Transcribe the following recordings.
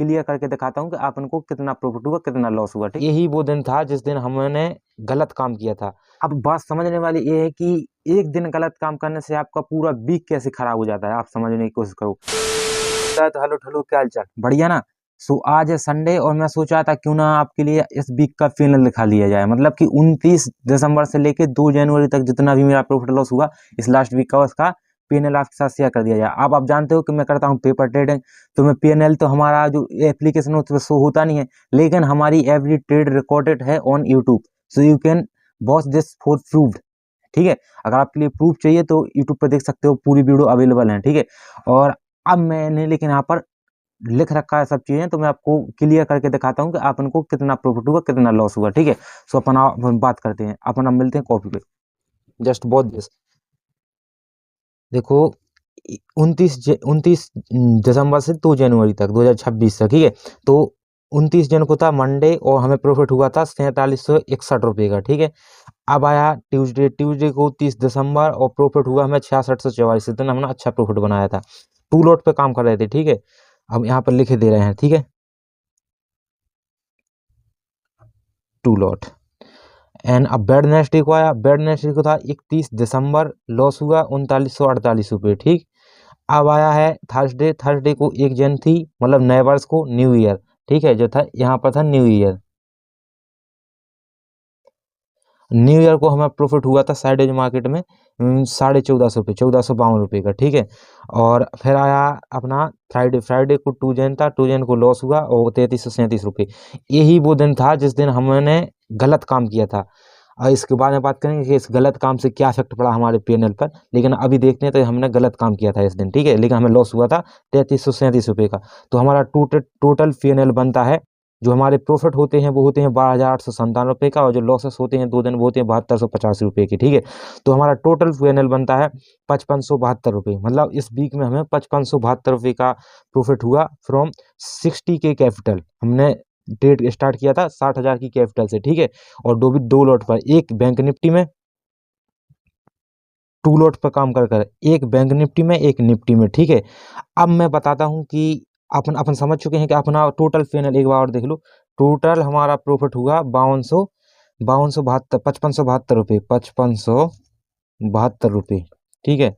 Clear करके दिखाता हूँ कि अपन को कितना प्रॉफिट हुआ कितना लॉस हुआ। ठीक, यही वो दिन था जिस दिन हमने गलत काम किया था। अब बात समझने वाली ये है कि एक दिन गलत काम करने से आपका पूरा वीक कैसे खराब हो जाता है, आप समझने की कोशिश करो। तो हेलो ठलो, क्या हाल चाल, बढ़िया ना। सो आज है संडे और मैं सोचा था क्यों ना आपके लिए इस वीक का फाइनल दिखा लिया जाए, मतलब कि 29 दिसंबर से लेके 2 जनवरी तक जितना भी मेरा प्रॉफिट लॉस हुआ इस लास्ट वीक का, उसका पीएनएल आपके साथ शेयर कर दिया जाए। अब आप जानते हो कि मैं करता हूँ पेपर ट्रेडिंग, तो मैं पीएनएल तो हमारा जो एप्लीकेशन है शो होता नहीं है, लेकिन हमारी एवरी ट्रेड रिकॉर्डेड है on YouTube, so you can watch this for proved. ठीक है, अगर आपके लिए प्रूफ चाहिए तो यूट्यूब पर देख सकते हो, पूरी वीडियो अवेलेबल है। ठीक है, और अब मैंने लेकिन यहाँ पर लिख रखा है सब चीजें, तो मैं आपको क्लियर करके दिखाता हूँ कि अपन को कितना प्रॉफिट हुआ कितना लॉस हुआ। ठीक है, सो अपन बात करते हैं, अपन अब मिलते हैं कॉपी पे। जस्ट बहुत दिस देखो, 29 दिसंबर से 2 जनवरी तक 2026 तक। ठीक है, तो 29 जन को था मंडे और हमें प्रॉफिट हुआ था 4761 रुपये का। ठीक है, अब आया ट्यूसडे को 30 दिसंबर और प्रॉफिट हुआ हमें 6644। इस दिन हमने अच्छा प्रॉफिट बनाया था, टू लॉट पे काम कर रहे थे। ठीक है, हम यहाँ पर लिखे दे रहे हैं। ठीक है, टू लॉट। एंड अब वेडनेसडे को आया, वेडनेसडे को था 31 दिसंबर, लॉस हुआ 3948 रुपये। ठीक, अब आया है थर्सडे, थर्सडे को 1 जन थी, मतलब नए वर्ष को, न्यू ईयर। ठीक है, जो था यहाँ पर था न्यू ईयर। न्यू ईयर को हमें प्रॉफिट हुआ था साइडेज मार्केट में 1450 रुपये, 1452 रुपये का। ठीक है, और फिर आया अपना फ्राइडे, फ्राइडे को 2 जन था, 2 जन को लॉस हुआ और 3337 रुपये। यही वो दिन था जिस दिन हमने गलत काम किया था। और इसके बाद में बात करेंगे कि इस गलत काम से क्या इफेक्ट पड़ा हमारे पीएनएल पर, लेकिन अभी देखते हैं तो हमने गलत काम किया था इस दिन। ठीक है, लेकिन हमें लॉस हुआ था 3337 रुपये का। तो हमारा टोटल पीएनएल बनता है, जो हमारे प्रॉफिट होते हैं वो होते हैं 12,897 रुपये का, और जो लॉसेस होते हैं 2 दिन वो होते हैं 7285 रुपये की। ठीक है, तो हमारा टोटल पीएनएल बनता है 5572 रुपये, मतलब इस वीक में हमें 5572 रुपये का प्रॉफिट हुआ फ्रॉम 60 के कैपिटल। हमने ट्रेड स्टार्ट किया था 60,000 की कैपिटल से। ठीक है, और दो लॉट पर, एक बैंक निफ्टी में, टू लॉट पर काम कर कर, एक बैंक निफ्टी में एक निफ्टी में। ठीक है, अब मैं बताता हूँ कि अपन अपन समझ चुके हैं कि अपना टोटल फाइनल एक बार और देख लो। टोटल हमारा प्रॉफिट हुआ 5272 5572 रुपये, 5572 रुपये। ठीक है,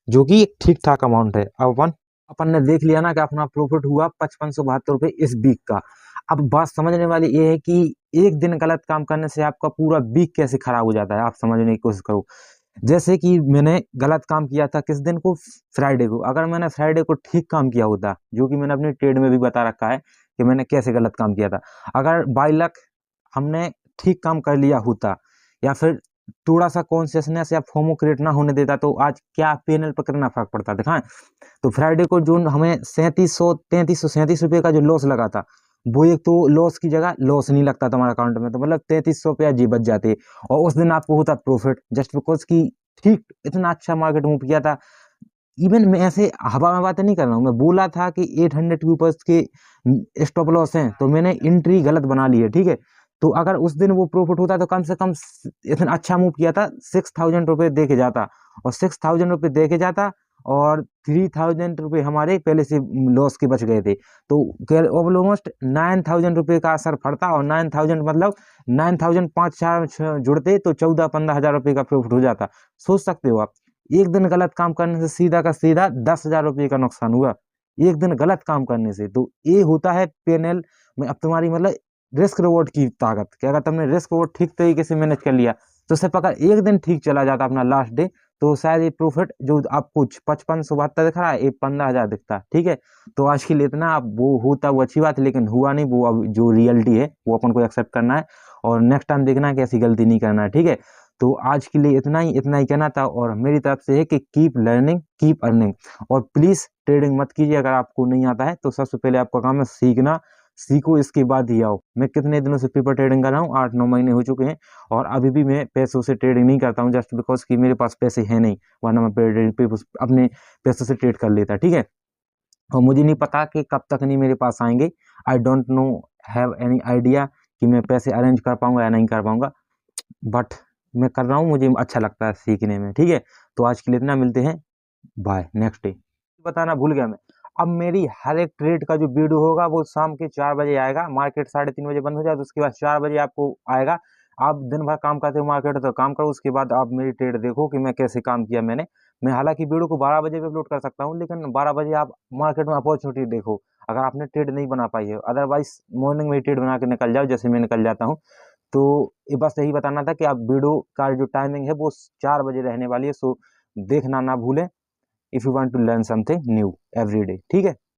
जो कि एक ठीक ठाक अमाउंट है। अब अपन ने देख लिया ना कि अपना प्रॉफिट हुआ 5572 रुपये इस वीक का। अब बात समझने वाली ये है कि एक दिन गलत काम करने से आपका पूरा वीक कैसे खराब हो जाता है, आप समझने की कोशिश करो। जैसे कि मैंने गलत काम किया था किस दिन को, फ्राइडे को। अगर मैंने फ्राइडे को ठीक काम किया होता, जो कि मैंने अपनी ट्रेड में भी बता रखा है कि मैंने कैसे गलत काम किया था, अगर बाई लक हमने ठीक काम कर लिया होता, या फिर थोड़ा सा कॉन्शियसनेस या फोमो क्रिएट ना होने देता, तो आज क्या पीएनएल पर कितना फर्क पड़ता दिखाएं। तो फ्राइडे को जो हमें 3337 रुपये का जो लॉस लगा था, वो एक तो लॉस की जगह लॉस नहीं लगता तुम्हारे अकाउंट में, तो मतलब 3300 रुपया जी बच जाते, और उस दिन आपको होता प्रॉफिट, जस्ट बिकॉज की ठीक इतना अच्छा मार्केट मूव किया था। इवन मैं ऐसे हवा में बातें नहीं कर रहा हूँ, मैं बोला था कि 800 के ऊपर के स्टॉप लॉस हैं, तो मैंने एंट्री गलत बना ली है। ठीक है, तो अगर उस दिन वो प्रॉफिट होता तो कम से कम इतना अच्छा मूव किया था 6000 रुपये दे के जाता, और 6000 रुपये दे के जाता, और 3000 रुपये हमारे पहले से लॉस के बच गए थे। तो ऑलमोस्ट 9000 रुपये का असर पड़ता, और 9000 मतलब 9000 पाँच चार जुड़ते तो 14-15 हजार रुपये का प्रॉफिट हो जाता। सोच सकते हो आप, एक दिन गलत काम करने से सीधा का सीधा 10,000 रुपये का नुकसान हुआ, एक दिन गलत काम करने से। तो ये होता है पीएनएल में अब तुम्हारी मतलब रिस्क रिवॉर्ड की ताकत, कि अगर तुमने रिस्क रिवॉर्ड ठीक तरीके से मैनेज कर लिया, तो सिर्फ अगर एक दिन ठीक चला जाता अपना लास्ट डे, तो शायद ये प्रॉफिट जो आपको 5572 दिख रहा है, ये 15,000 दिखता। ठीक है, तो आज के लिए इतना, अब वो होता वो अच्छी बात है, लेकिन हुआ नहीं, वो अब जो रियलिटी है वो अपन को एक्सेप्ट करना है, और नेक्स्ट टाइम देखना है कि ऐसी गलती नहीं करना है। ठीक है, तो आज के लिए इतना ही कहना था, और मेरी तरफ से है कि कीप लर्निंग कीप अर्निंग, और प्लीज़ ट्रेडिंग मत कीजिए। अगर आपको नहीं आता है तो सबसे पहले आपका काम है सीखना, सीखो, इसके बाद ही आओ। मैं कितने दिनों से पेपर ट्रेडिंग कर रहा हूँ, 8-9 महीने हो चुके हैं, और अभी भी मैं पैसों से ट्रेडिंग नहीं करता हूँ, जस्ट बिकॉज कि मेरे पास पैसे हैं नहीं, वरना मैं अपने पैसों से ट्रेड कर लेता। ठीक है, और मुझे नहीं पता कि कब तक नहीं मेरे पास आएंगे। I don't know, have any idea कि मैं पैसे अरेंज कर पाऊंगा या नहीं कर पाऊंगा, बट मैं कर रहा हूँ, मुझे अच्छा लगता है सीखने में। ठीक है, तो आज के लिए इतना, मिलते हैं, बाय नेक्स्ट डे। बताना भूल गया मैं, अब मेरी हर एक ट्रेड का जो वीडियो होगा वो शाम के 4 बजे आएगा। मार्केट 3:30 बजे बंद हो जाए तो उसके बाद 4 बजे आपको आएगा। आप दिन भर काम करते हो मार्केट, तो काम करो, उसके बाद आप मेरी ट्रेड देखो कि मैं कैसे काम किया मैंने। मैं हालांकि वीडियो को 12 बजे पे अपलोड कर सकता हूँ, लेकिन 12 बजे आप मार्केट में अपॉर्चुनिटी देखो अगर आपने ट्रेड नहीं बना पाई है। अदरवाइज मॉर्निंग में ट्रेड बना के निकल जाओ, जैसे मैं निकल जाता हूँ। तो ये बस यही बताना था कि आप वीडियो का जो टाइमिंग है वो 4 बजे रहने वाली है, सो देखना ना भूलें। If you want to learn something new every day, ठीक है।